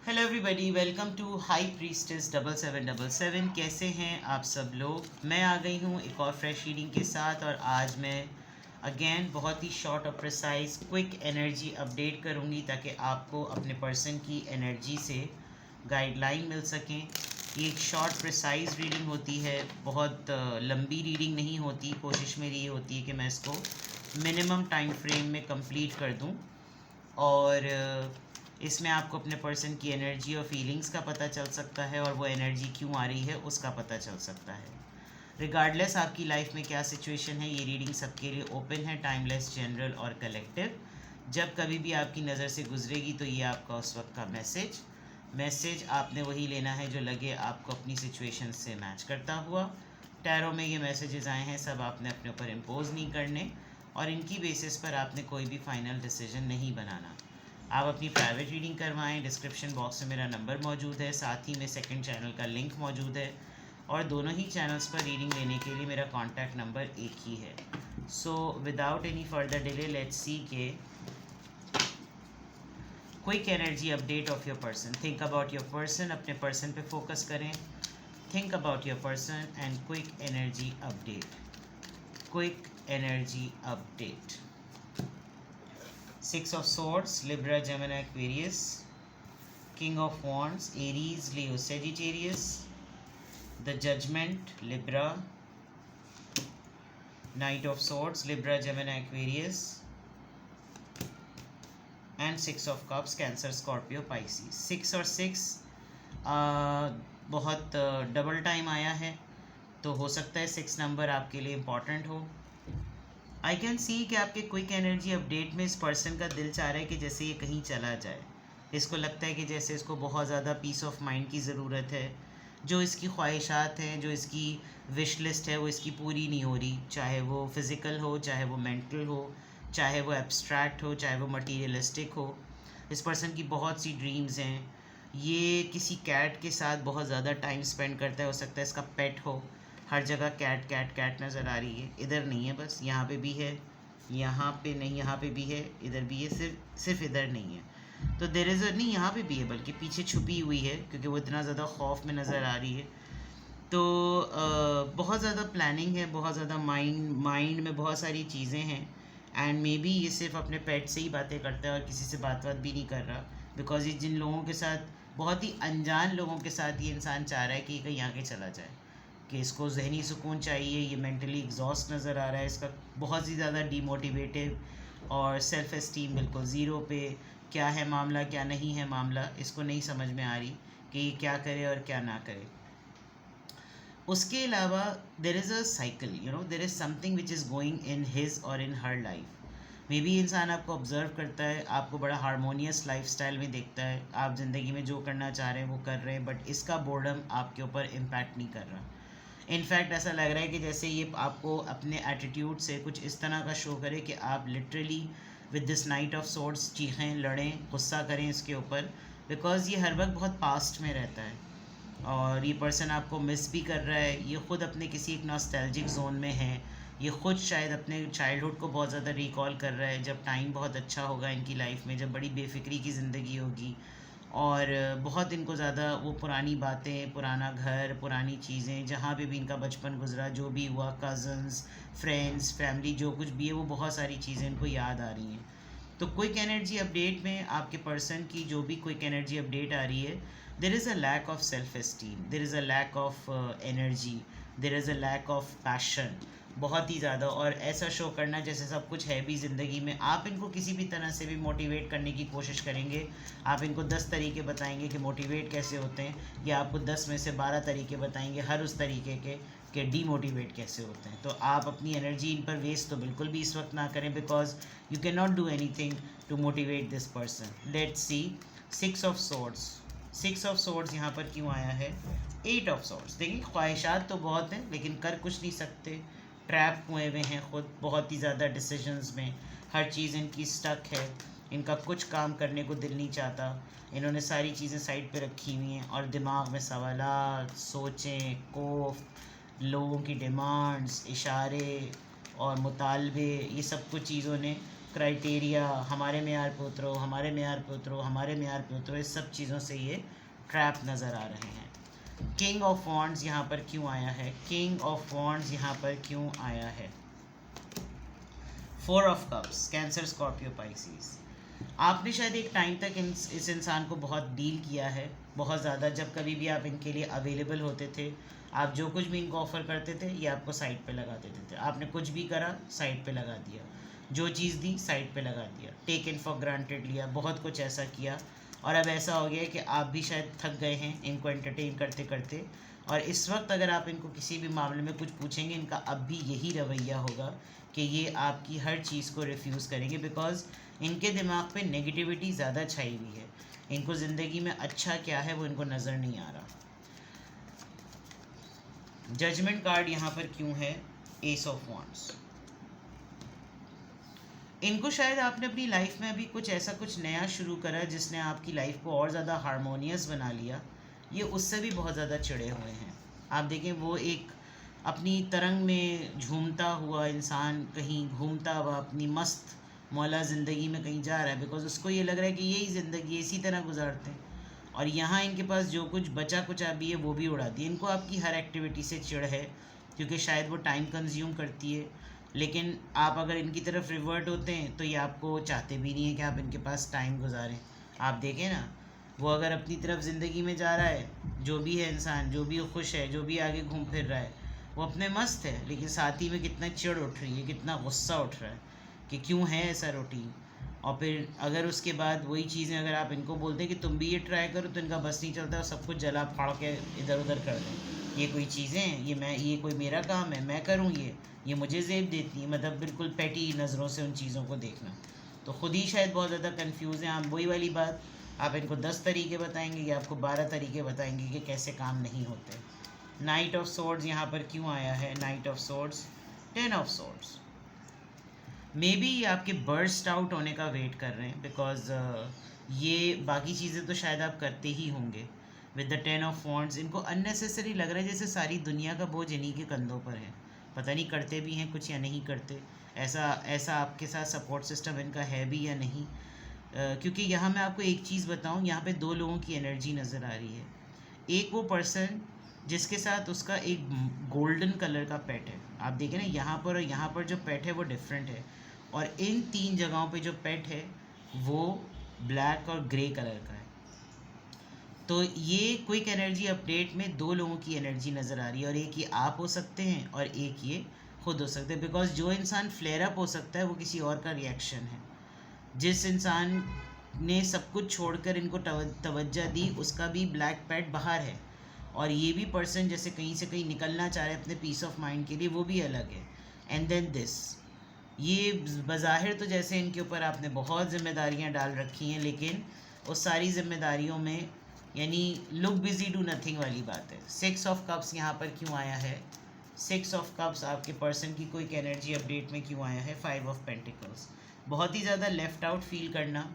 Hello everybody, welcome to high priestess 7777। कैसे हैं आप सब लोग। मैं आ गई हूँ एक और फ्रेश रीडिंग के साथ और आज मैं अगेन बहुत ही शॉर्ट और प्रिसाइज क्विक एनर्जी अपडेट करूँगी ताकि आपको अपने पर्सन की एनर्जी से गाइडलाइन मिल सकें। ये एक शॉर्ट प्रिसाइज रीडिंग होती है, बहुत लंबी रीडिंग नहीं होती। कोशिश मेरी ये होती है कि मैं इसको मिनिमम टाइम फ्रेम में कंप्लीट कर दूँ और इसमें आपको अपने पर्सन की एनर्जी और फीलिंग्स का पता चल सकता है और वो एनर्जी क्यों आ रही है उसका पता चल सकता है। रिगार्डलेस आपकी लाइफ में क्या सिचुएशन है, ये रीडिंग सबके लिए ओपन है, टाइमलेस, जनरल और कलेक्टिव। जब कभी भी आपकी नज़र से गुजरेगी तो ये आपका उस वक्त का मैसेज आपने वही लेना है जो लगे आपको अपनी सिचुएशन से मैच करता हुआ। टैरो में ये मैसेजेस आए हैं, सब आपने अपने ऊपर इम्पोज नहीं करने और इनकी बेसिस पर आपने कोई भी फाइनल डिसीजन नहीं बनाना। आप अपनी प्राइवेट रीडिंग करवाएं। डिस्क्रिप्शन बॉक्स में मेरा नंबर मौजूद है, साथ ही में सेकंड चैनल का लिंक मौजूद है और दोनों ही चैनल्स पर रीडिंग लेने के लिए मेरा कॉन्टैक्ट नंबर एक ही है। So without any further delay let's see के quick energy update of your person. Think about your person, अपने पर्सन पे फोकस करें। Think about your person and quick energy update. Quick energy update. Six of Swords, Libra, Gemini, Aquarius. King of Wands, Aries, Leo, Sagittarius. The Judgment, Libra. Knight of Swords, Libra, Gemini, Aquarius. And Six of Cups, Cancer, Scorpio, Pisces. 6 और 6 बहुत double time आया है, तो हो सकता है 6 number आपके लिए इम्पॉर्टेंट हो। आई कैन सी कि आपके क्विक एनर्जी अपडेट में इस पर्सन का दिल चाह रहा है कि जैसे ये कहीं चला जाए। इसको लगता है कि जैसे इसको बहुत ज़्यादा पीस ऑफ माइंड की ज़रूरत है। जो इसकी ख्वाहिशात हैं, जो इसकी विश लिस्ट है, वो इसकी पूरी नहीं हो रही। चाहे वो फिज़िकल हो, चाहे वो मेंटल हो, चाहे वो एब्स्ट्रैक्ट हो, चाहे वो मटीरियलिस्टिक हो। इस पर्सन की बहुत सी ड्रीम्स हैं। ये किसी कैट के साथ बहुत ज़्यादा टाइम स्पेंड करता है। हो सकता है इसका पेट हो। हर जगह कैट कैट कैट नज़र आ रही है। इधर नहीं है, बस यहाँ पे भी है, यहाँ पे नहीं, यहाँ पे भी है, इधर भी है, सिर्फ इधर नहीं है। तो देर इज़ नहीं, यहाँ पे भी है, बल्कि पीछे छुपी हुई है क्योंकि वो इतना ज़्यादा खौफ में नज़र आ रही है। तो बहुत ज़्यादा प्लानिंग है, बहुत ज़्यादा माइंड में बहुत सारी चीज़ें हैं। एंड मे बी ये सिर्फ अपने पेट से ही बातें करता है और किसी से बात भी नहीं कर रहा। बिकॉज ये जिन लोगों के साथ, बहुत ही अनजान लोगों के साथ ये इंसान चाह रहा है कि कहीं आगे चला जाए, कि इसको जहनी सुकून चाहिए। ये मेंटली एग्जॉस्ट नज़र आ रहा है, इसका बहुत ही ज़्यादा डीमोटिवेटेड और सेल्फ एस्टीम बिल्कुल ज़ीरो पे। क्या है मामला, क्या नहीं है मामला, इसको नहीं समझ में आ रही कि ये क्या करे और क्या ना करे। उसके अलावा देर is a cycle, there is something which is going in his और इन हर लाइफ। मे बी इंसान आपको ऑब्जर्व करता है, आपको बड़ा हारमोनियस लाइफस्टाइल में देखता है, आप ज़िंदगी में जो करना चाह रहे हैं वो कर रहे हैं, बट इसका बोर्डम आपके ऊपर इम्पैक्ट नहीं कर रहा। इनफैक्ट ऐसा लग रहा है कि जैसे ये आपको अपने एटीट्यूड से कुछ इस तरह का शो करे कि आप literally with this knight of swords चीखें, लड़ें, गुस्सा करें इसके ऊपर। बिकॉज ये हर वक्त बहुत पास्ट में रहता है और ये पर्सन आपको मिस भी कर रहा है। ये ख़ुद अपने किसी एक नॉस्टैल्जिक जोन में है। ये ख़ुद शायद अपने चाइल्डहुड को बहुत ज़्यादा रिकॉल कर रहा है, जब टाइम बहुत अच्छा होगा इनकी लाइफ में, जब बड़ी बेफिक्री की ज़िंदगी होगी और बहुत इनको ज़्यादा वो पुरानी बातें, पुराना घर, पुरानी चीज़ें, जहाँ पे भी इनका बचपन गुजरा, जो भी हुआ, कज़न्स, फ्रेंड्स, फैमिली, जो कुछ भी है, वो बहुत सारी चीज़ें इनको याद आ रही हैं। तो क्विक एनर्जी अपडेट में आपके पर्सन की जो भी क्विक एनर्जी अपडेट आ रही है, there is a lack of self esteem, there is a lack of energy, there is a lack of passion, बहुत ही ज़्यादा। और ऐसा शो करना जैसे सब कुछ है भी ज़िंदगी में। आप इनको किसी भी तरह से भी मोटिवेट करने की कोशिश करेंगे, आप इनको 10 तरीके बताएंगे कि मोटिवेट कैसे होते हैं, या आपको 10 में से 12 तरीके बताएंगे हर उस तरीके के डीमोटिवेट कैसे होते हैं। तो आप अपनी एनर्जी इन पर वेस्ट तो बिल्कुल भी इस वक्त ना करें, because you can not do anything to motivate this person. Let's see 6 of swords. 6 of swords यहाँ पर क्यों आया है? 8 ऑफ सोर्ड्स। देखिए, ख्वाहिशात तो बहुत हैं लेकिन कर कुछ नहीं सकते। ट्रैप हुए हुए हैं खुद बहुत ही ज़्यादा डिसीजंस में। हर चीज़ इनकी स्टक है, इनका कुछ काम करने को दिल नहीं चाहता। इन्होंने सारी चीज़ें साइड पे रखी हुई हैं और दिमाग में सवालात, सोचें, खौफ, लोगों की डिमांड्स, इशारे और मुतालबे, ये सब कुछ चीज़ों ने क्राइटेरिया, हमारे मेयार पे उतरो, हमारे मेयार पे उतरो, हमारे मेयार पे उतरो, इस सब चीज़ों से ये ट्रैप नज़र आ रहे हैं। किंग ऑफ वॉन्ड्स यहाँ पर क्यों आया है? किंग ऑफ वॉन्ड्स यहाँ पर क्यों आया है? Four of cups, cancer, Scorpio, Pisces. आपने शायद एक टाइम तक इस इंसान को बहुत डील किया है, बहुत ज़्यादा। जब कभी भी आप इनके लिए अवेलेबल होते थे, आप जो कुछ भी इनको ऑफ़र करते थे, ये आपको साइड पे लगा देते थे। आपने कुछ भी करा, साइड पे लगा दिया, जो चीज़ दी साइड पे लगा दिया, टेकन फॉर ग्रांटेड लिया, बहुत कुछ ऐसा किया। और अब ऐसा हो गया कि आप भी शायद थक गए हैं इनको एंटरटेन करते करते। और इस वक्त अगर आप इनको किसी भी मामले में कुछ पूछेंगे, इनका अब भी यही रवैया होगा कि ये आपकी हर चीज़ को रिफ्यूज़ करेंगे, बिकॉज इनके दिमाग पे नेगेटिविटी ज़्यादा छाई हुई है। इनको ज़िंदगी में अच्छा क्या है वो इनको नज़र नहीं आ रहा। जजमेंट कार्ड यहाँ पर क्यों है? S of wands. इनको शायद आपने अपनी लाइफ में अभी कुछ ऐसा कुछ नया शुरू करा जिसने आपकी लाइफ को और ज़्यादा हारमोनियस बना लिया। ये उससे भी बहुत ज़्यादा चिढ़े हुए हैं। आप देखें, वो एक अपनी तरंग में झूमता हुआ इंसान कहीं घूमता हुआ अपनी मस्त मौला ज़िंदगी में कहीं जा रहा है, बिकॉज उसको ये लग रहा है कि यही ज़िंदगी इसी तरह गुजारते हैं। और यहाँ इनके पास जो कुछ बचा कुचा भी है वो भी उड़ा दिए। इनको आपकी हर एक्टिविटी से चिढ़ है, क्योंकि शायद वो टाइम कंज्यूम करती है। लेकिन आप अगर इनकी तरफ रिवर्ट होते हैं तो ये आपको चाहते भी नहीं है कि आप इनके पास टाइम गुजारें। आप देखें ना, वो अगर अपनी तरफ ज़िंदगी में जा रहा है, जो भी है इंसान, जो भी खुश है, जो भी आगे घूम फिर रहा है, वो अपने मस्त है, लेकिन साथ ही में कितना चिढ़ उठ रही है, कितना गुस्सा उठ रहा है कि क्यों है ऐसा रूटीन। और फिर अगर उसके बाद वही चीज़ें अगर आप इनको बोलते हैं कि तुम भी ये ट्राई करो, तो इनका बस नहीं चलता, सब कुछ जला फाड़ के इधर उधर कर दें। ये कोई चीज़ें हैं, ये कोई मेरा काम है, मैं करूँ ये मुझे ज़ेब देती है, मतलब बिल्कुल पेटी नज़रों से उन चीज़ों को देखना। तो ख़ुद ही शायद बहुत ज़्यादा कन्फ्यूज़ हैं। आप वही वाली बात, आप इनको 10 तरीके बताएंगे या आपको 12 तरीके बताएंगे कि कैसे काम नहीं होते। नाइट ऑफ सोर्ड्स यहाँ पर क्यों आया है? Night of swords, 10 of swords. May be आपके बर्स्ट आउट होने का वेट कर रहे हैं, बिकॉज ये बाकी चीज़ें तो शायद आप करते ही होंगे। विद द 10 ऑफ वॉन्ड्स इनको अननेसेसरी लग रहा है जैसे सारी दुनिया का बोझ इन्हीं के कंधों पर है। पता नहीं करते भी हैं कुछ या नहीं करते। ऐसा आपके साथ सपोर्ट सिस्टम इनका है भी या नहीं। क्योंकि यहाँ मैं आपको एक चीज़ बताऊँ, यहाँ पे दो लोगों की एनर्जी नज़र आ रही है। एक वो पर्सन जिसके साथ उसका एक गोल्डन कलर का पेट है। आप देखें ना, यहाँ पर और यहाँ पर जो पेट है वो डिफरेंट है, और इन 3 जगहों पे जो पेट है वो ब्लैक और ग्रे कलर का है। तो ये क्विक एनर्जी अपडेट में दो लोगों की एनर्जी नज़र आ रही है, और एक ये आप हो सकते हैं और एक ये खुद हो सकते हैं। बिकॉज जो इंसान फ्लेयर अप हो सकता है वो किसी और का रिएक्शन है। जिस इंसान ने सब कुछ छोड़कर इनको तवज्जो दी, उसका भी ब्लैक पैड बाहर है, और ये भी पर्सन जैसे कहीं से कहीं निकलना चाह रहे हैं अपने पीस ऑफ माइंड के लिए, वो भी अलग है। एंड देन दिस, ये बज़ाहिर तो जैसे इनके ऊपर आपने बहुत ज़िम्मेदारियां डाल रखी हैं, लेकिन उस सारी ज़िम्मेदारियों में यानी लुक बिजी डू नथिंग वाली बात है। 6 ऑफ कप्स यहाँ पर क्यों आया है? 6 ऑफ कप्स आपके पर्सन की कोई एनर्जी अपडेट में क्यों आया है? 5 ऑफ पेंटिकल्स, बहुत ही ज़्यादा लेफ़्ट आउट फील करना,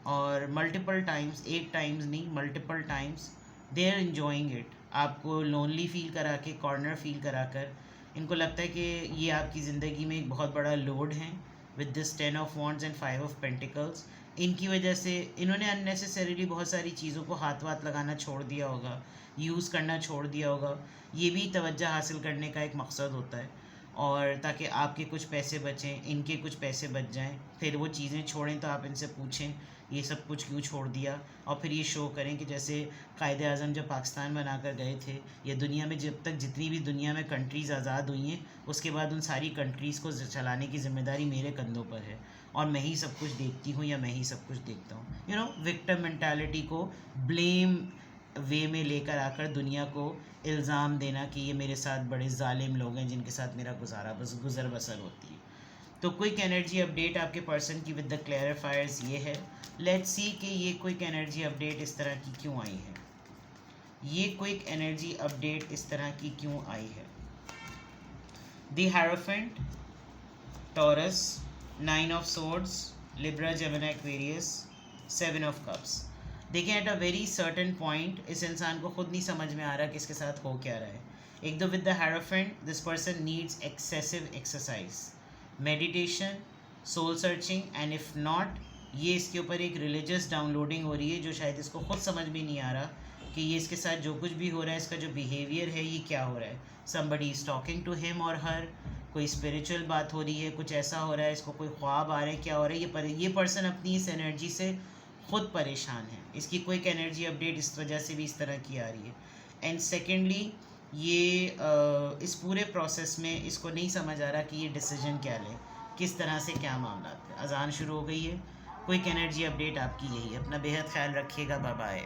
और मल्टीपल टाइम्स, एक टाइम्स नहीं multiple times they are enjoying it. आपको लोनली फील करा के, कॉर्नर फील करा कर इनको लगता है कि ये आपकी ज़िंदगी में एक बहुत बड़ा लोड है। With this 10 of wands and 5 of pentacles, इनकी वजह से इन्होंने अननेसेसरीली बहुत सारी चीज़ों को हाथ लगाना छोड़ दिया होगा, यूज़ करना छोड़ दिया होगा। ये भी तवज्जो हासिल करने का एक मकसद होता है, और ताकि आपके कुछ पैसे बचें, इनके कुछ पैसे बच जाएं। फिर वो चीज़ें छोड़ें तो आप इनसे पूछें ये सब कुछ क्यों छोड़ दिया, और फिर ये शो करें कि जैसे कायदे आज़म जब पाकिस्तान बना कर गए थे, ये दुनिया में जब तक जितनी भी दुनिया में कंट्रीज़ आज़ाद हुई हैं, उसके बाद उन सारी कंट्रीज़ को चलाने की ज़िम्मेदारी मेरे कंधों पर है, और मैं ही सब कुछ देखती हूँ या मैं ही सब कुछ देखता हूँ। यू नो, विक्टिम मेंटालिटी को ब्लेम वे में लेकर आकर दुनिया को इल्ज़ाम देना कि ये मेरे साथ बड़े जालिम लोग हैं जिनके साथ मेरा गुज़र बसर होती है। तो क्विक एनर्जी अपडेट आपके पर्सन की विद द क्लैरिफायर्स ये है। लेट्स सी कि ये क्विक एनर्जी अपडेट इस तरह की क्यों आई है। ये क्विक एनर्जी अपडेट इस तरह की क्यों आई है? The Hierophant, Taurus, 9 of swords, Libra, Gemini, Aquarius, 7 of cups. देखें, at a very certain point इस इंसान को खुद नहीं समझ में आ रहा कि इसके साथ हो क्या रहा है। एक तो with the hierophant, this person needs excessive exercise, meditation, soul searching, and if not, ये इसके ऊपर एक रिलीजियस डाउनलोडिंग हो रही है जो शायद इसको खुद समझ में नहीं आ रहा कि ये इसके साथ जो कुछ भी हो रहा है, इसका जो बिहेवियर है ये क्या हो रहा है. Somebody is talking to him और हर, कोई स्पिरिचुअल बात हो रही है, कुछ ऐसा हो रहा है, इसको कोई ख्वाब आ रहा है, क्या हो रहा है, ये पर्सन अपनी इस एनर्जी से खुद परेशान है. इसकी क्विक एनर्जी अपडेट इस वजह से भी इस तरह की आ रही है. एंड सेकेंडली ये इस पूरे प्रोसेस में इसको नहीं समझ आ रहा कि ये डिसीजन क्या ले, किस तरह से क्या मामला है. अजान शुरू हो गई है. क्विक एनर्जी अपडेट आपकी यही है. अपना बेहद ख्याल रखिएगा. Bye bye.